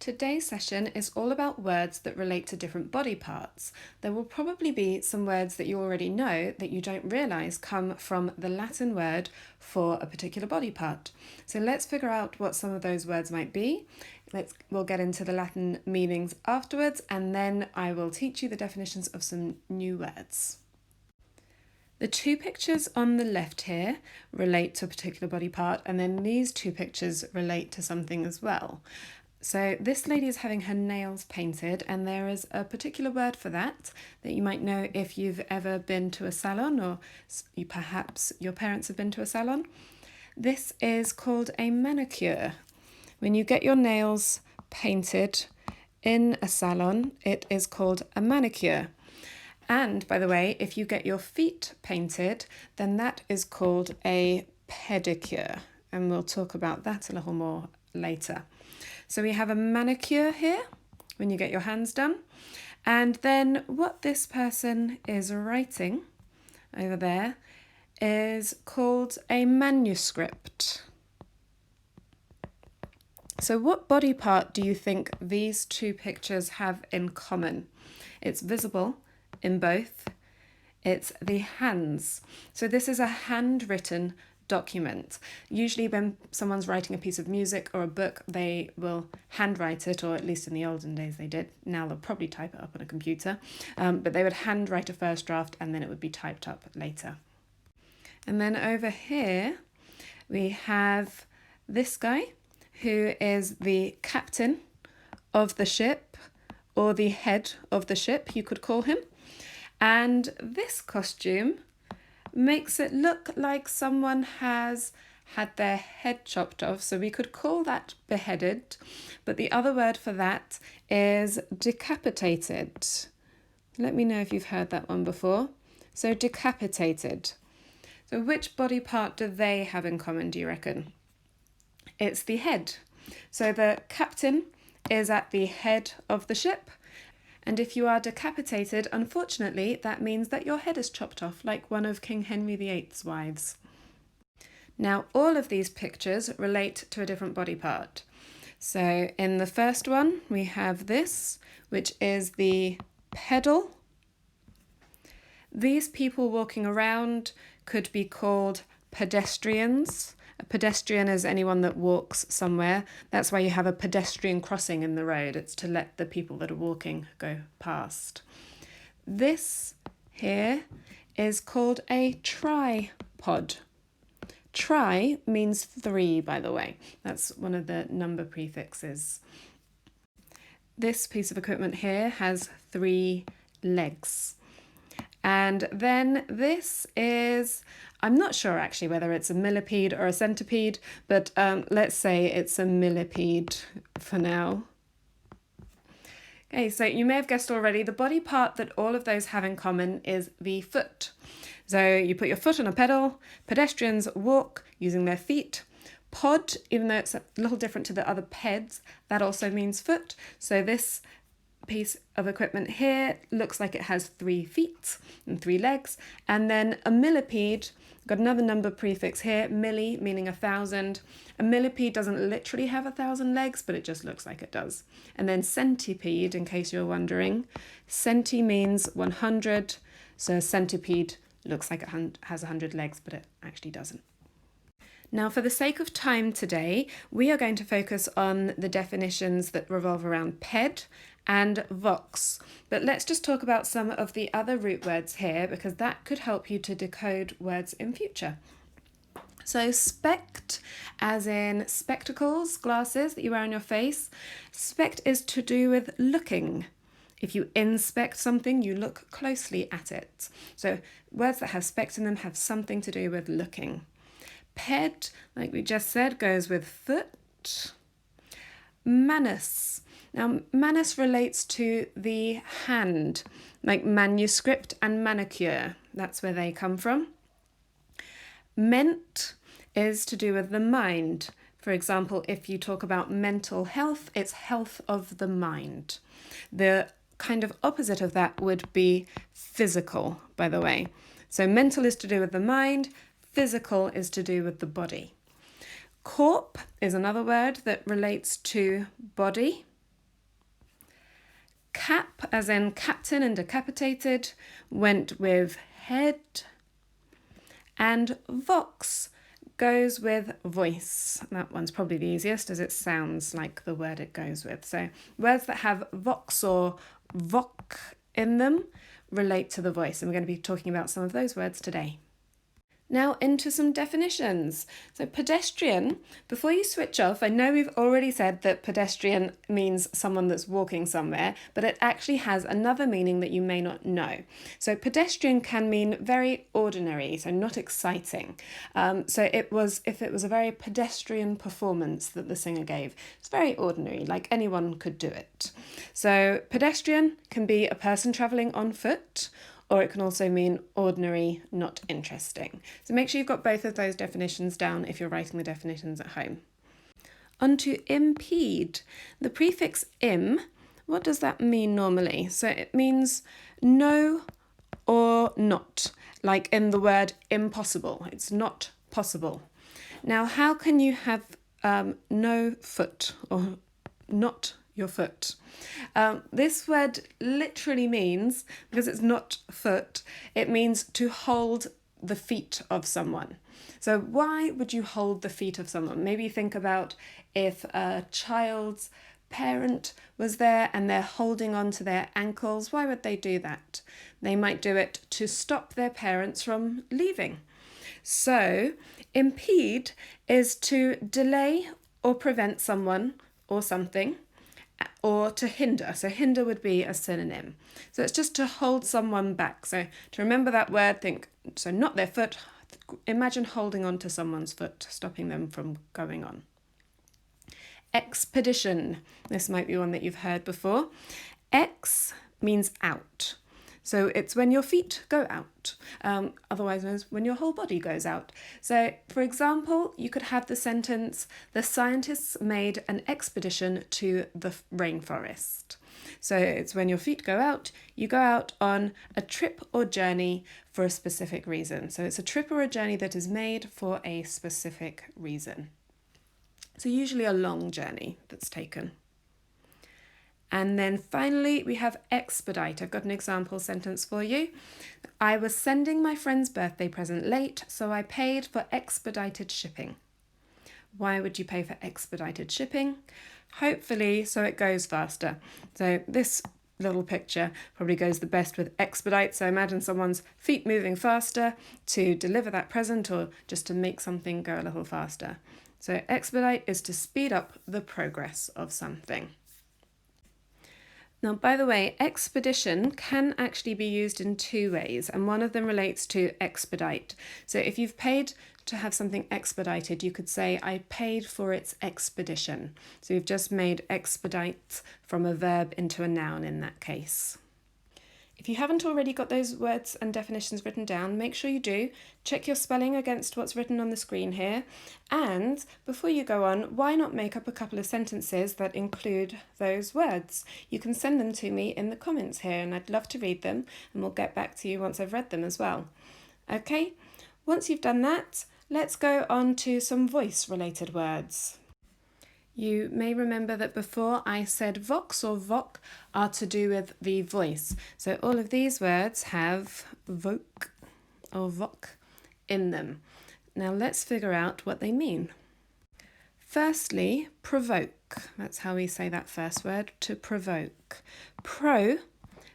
Today's session is all about words that relate to different body parts. There will probably be some words that you already know that you don't realise come from the Latin word for a particular body part. So let's figure out what some of those words might be. We'll get into the Latin meanings afterwards, and then I will teach you the definitions of some new words. The two pictures on the left here relate to a particular body part, and then these two pictures relate to something as well. So this lady is having her nails painted, and there is a particular word for that you might know if you've ever been to a salon, or perhaps your parents have been to a salon. This is called a manicure. When you get your nails painted in a salon, it is called a manicure. And by the way, if you get your feet painted, then that is called a pedicure. And we'll talk about that a little more later. So we have a manicure here, when you get your hands done. And then what this person is writing over there is called a manuscript. So what body part do you think these two pictures have in common? It's visible in both. It's the hands. So this is a handwritten document. Usually when someone's writing a piece of music or a book, they will handwrite it, or at least in the olden days they did. Now they'll probably type it up on a computer, but they would handwrite a first draft and then it would be typed up later. And then over here we have this guy who is the captain of the ship, or the head of the ship, you could call him. And this costume makes it look like someone has had their head chopped off, so we could call that beheaded, but the other word for that is decapitated. Let me know if you've heard that one before. So decapitated. So which body part do they have in common, do you reckon? It's the head. So the captain is at the head of the ship. And if you are decapitated, unfortunately, that means that your head is chopped off, like one of King Henry VIII's wives. Now, all of these pictures relate to a different body part. So in the first one, we have this, which is the pedal. These people walking around could be called pedestrians. A pedestrian is anyone that walks somewhere. That's why you have a pedestrian crossing in the road. It's to let the people that are walking go past. This here is called a tripod. Tri means 3, by the way. That's one of the number prefixes. This piece of equipment here has 3 legs. And then this is, I'm not sure actually whether it's a millipede or a centipede, but let's say it's a millipede for now. Okay, so you may have guessed already, the body part that all of those have in common is the foot. So you put your foot on a pedal, pedestrians walk using their feet. Pod, even though it's a little different to the other peds, that also means foot. So this piece of equipment here looks like it has 3 feet and 3 legs. And then a millipede, got another number prefix here, milli meaning 1,000. A millipede doesn't literally have 1,000 legs, but it just looks like it does. And then centipede, in case you're wondering, centi means 100, so a centipede looks like it has 100 legs, but it actually doesn't. Now, for the sake of time today, we are going to focus on the definitions that revolve around ped and vox. But let's just talk about some of the other root words here, because that could help you to decode words in future. So spect, as in spectacles, glasses that you wear on your face. Spect is to do with looking. If you inspect something, you look closely at it. So words that have spect in them have something to do with looking. Ped, like we just said, goes with foot. Manus. Now, manus relates to the hand, like manuscript and manicure. That's where they come from. Ment is to do with the mind. For example, if you talk about mental health, it's health of the mind. The kind of opposite of that would be physical, by the way. So mental is to do with the mind, physical is to do with the body. Corp is another word that relates to body. Cap, as in captain and decapitated, went with head. And vox goes with voice. That one's probably the easiest as it sounds like the word it goes with. So words that have vox or voc in them relate to the voice, and we're going to be talking about some of those words today. Now into some definitions. So pedestrian, before you switch off, I know we've already said that pedestrian means someone that's walking somewhere, but it actually has another meaning that you may not know. So pedestrian can mean very ordinary, so not exciting. So if it was a very pedestrian performance that the singer gave, it's very ordinary, like anyone could do it. So pedestrian can be a person travelling on foot, or it can also mean ordinary, not interesting. So make sure you've got both of those definitions down if you're writing the definitions at home. On to impede. The prefix im, what does that mean normally? So it means no or not, like in the word impossible. It's not possible. Now, how can you have no foot or not your foot? This word literally means, because it's not foot, it means to hold the feet of someone. So why would you hold the feet of someone? Maybe think about if a child's parent was there and they're holding on to their ankles. Why would they do that? They might do it to stop their parents from leaving. So impede is to delay or prevent someone or something, or to hinder. So hinder would be a synonym. So it's just to hold someone back. So to remember that word, think, so not their foot, imagine holding on to someone's foot, stopping them from going on. Expedition. This might be one that you've heard before. Ex means out. So it's when your feet go out, otherwise known as when your whole body goes out. So, for example, you could have the sentence, the scientists made an expedition to the rainforest. So it's when your feet go out, you go out on a trip or journey for a specific reason. So it's a trip or a journey that is made for a specific reason. So usually a long journey that's taken. And then finally, we have expedite. I've got an example sentence for you. I was sending my friend's birthday present late, so I paid for expedited shipping. Why would you pay for expedited shipping? Hopefully, so it goes faster. So this little picture probably goes the best with expedite. So imagine someone's feet moving faster to deliver that present or just to make something go a little faster. So expedite is to speed up the progress of something. Now, by the way, expedition can actually be used in two ways, and one of them relates to expedite. So if you've paid to have something expedited, you could say, I paid for its expedition. So you've just made expedite from a verb into a noun in that case. If you haven't already got those words and definitions written down, make sure you do. Check your spelling against what's written on the screen here. And before you go on, why not make up a couple of sentences that include those words? You can send them to me in the comments here, and I'd love to read them, and we'll get back to you once I've read them as well. Okay, once you've done that, let's go on to some voice-related words. You may remember that before I said vox or voc are to do with the voice. So all of these words have voc or voc in them. Now let's figure out what they mean. Firstly, provoke. That's how we say that first word, to provoke. Pro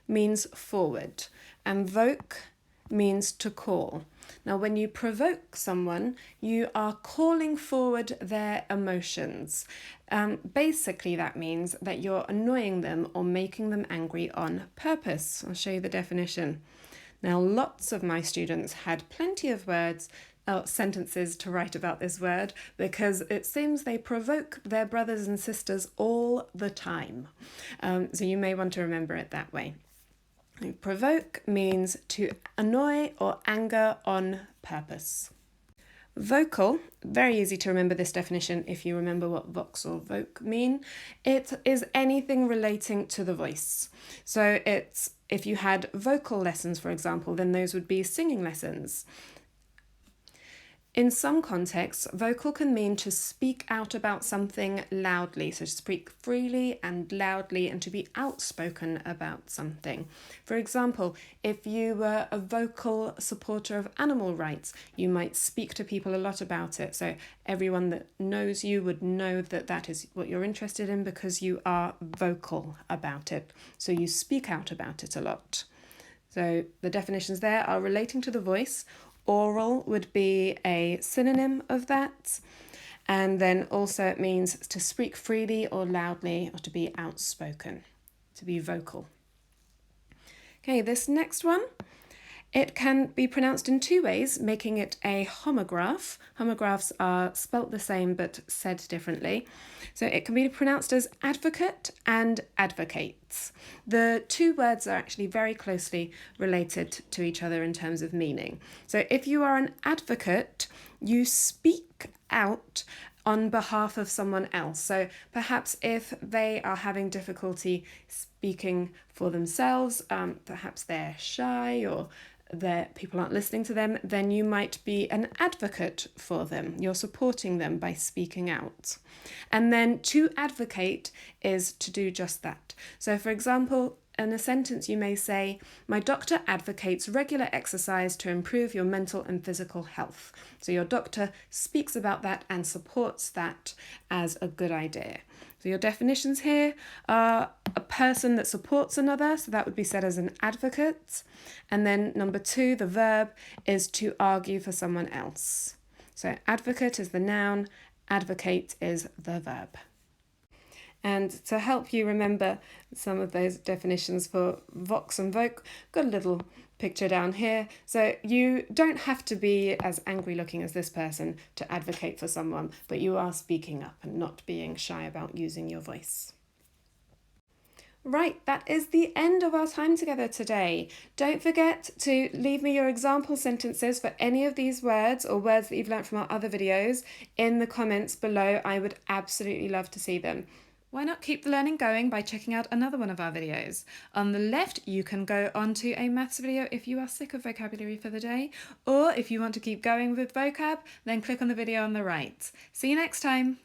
means forward, and voke means to call. Now, when you provoke someone, you are calling forward their emotions. Basically, that means that you're annoying them or making them angry on purpose. I'll show you the definition. Now, lots of my students had plenty of sentences to write about this word because it seems they provoke their brothers and sisters all the time. So you may want to remember it that way. Provoke means to annoy or anger on purpose. Vocal, very easy to remember this definition if you remember what vox or voc mean. It is anything relating to the voice. So it's, if you had vocal lessons, for example, then those would be singing lessons. In some contexts, vocal can mean to speak out about something loudly, so to speak freely and loudly and to be outspoken about something. For example, if you were a vocal supporter of animal rights, you might speak to people a lot about it. So everyone that knows you would know that that is what you're interested in because you are vocal about it. So you speak out about it a lot. So the definitions there are relating to the voice. Oral would be a synonym of that. And then also it means to speak freely or loudly or to be outspoken, to be vocal. Okay, this next one, it can be pronounced in two ways, making it a homograph. Homographs are spelt the same but said differently. So it can be pronounced as advocate and advocates. The two words are actually very closely related to each other in terms of meaning. So if you are an advocate, you speak out on behalf of someone else. So perhaps if they are having difficulty speaking for themselves, perhaps they're shy or people aren't listening to them, then you might be an advocate for them. You're supporting them by speaking out. And then to advocate is to do just that. So for example, in a sentence you may say, my doctor advocates regular exercise to improve your mental and physical health. So your doctor speaks about that and supports that as a good idea. So your definitions here are a person that supports another, so that would be said as an advocate. And then number 2, the verb is to argue for someone else. So advocate is the noun, advocate is the verb. And to help you remember some of those definitions for vox and voc, got a little picture down here. So you don't have to be as angry looking as this person to advocate for someone, but you are speaking up and not being shy about using your voice. Right, that is the end of our time together today. Don't forget to leave me your example sentences for any of these words or words that you've learnt from our other videos in the comments below. I would absolutely love to see them. Why not keep the learning going by checking out another one of our videos? On the left, you can go onto a maths video if you are sick of vocabulary for the day, or if you want to keep going with vocab, then click on the video on the right. See you next time.